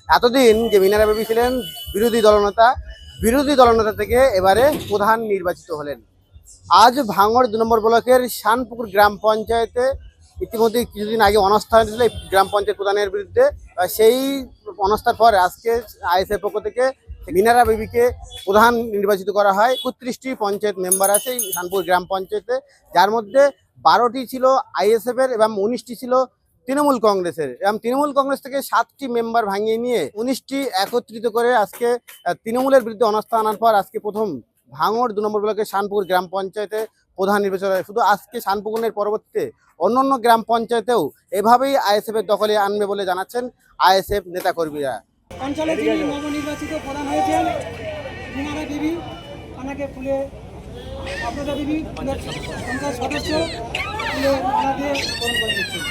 এতদিন যে মিনারা বেবি ছিলেন বিরোধী দলনেতা থেকে এবারে প্রধান নির্বাচিত হলেন। আজ ভাঙড় 2 নম্বর ব্লকের শানপুকুর গ্রাম পঞ্চায়েতে ইতিমধ্যে কিছুদিন আগে অনাস্থা হয়েছিল এই গ্রাম পঞ্চায়েত প্রধানের বিরুদ্ধে। সেই অনাস্থার পর আজকে আইএসএফ পক্ষ থেকে মিনারা বেবিকে প্রধান নির্বাচিত করা হয়। 31টি পঞ্চায়েত মেম্বার আছে এই শানপুর গ্রাম পঞ্চায়েতে, যার মধ্যে 12টি ছিল আইএসএফ এর এবং 19টি ছিল তৃণমূল কংগ্রেসের, এবং তৃণমূল কংগ্রেস থেকে 7টি মেম্বার ভাঙিয়ে নিয়ে 19টি একত্রিত করে আজকে তৃণমূলের বিরুদ্ধে অনাস্থা আনার পর আজকে প্রথম ভাঙড় 2 নম্বর ব্লকের শানপুকুর গ্রাম পঞ্চায়েতে প্রধান নির্বাচন হয়। শুধু আজকে শানপুকুরের পরবর্তীতে অন্যান্য গ্রাম পঞ্চায়েতেও এভাবেই আইএসএফ এর দখলে আনবে বলে জানাচ্ছেন আইএসএফ নেতাকর্মীরা। অঞ্চলে যিনি নবনির্বাচিত প্রধান হয়েছেন মিনারা দেবী, ওনাকে ফুলে অপরাধা দেবী পঞ্চায়েত সদস্য ফুলে মালা দিয়ে বরণ করে দিচ্ছেন।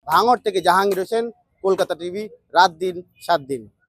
ভাঙড় থেকে জাহাঙ্গীর হোসেন, কলকাতা টিভি, রাত দিন 7 দিন।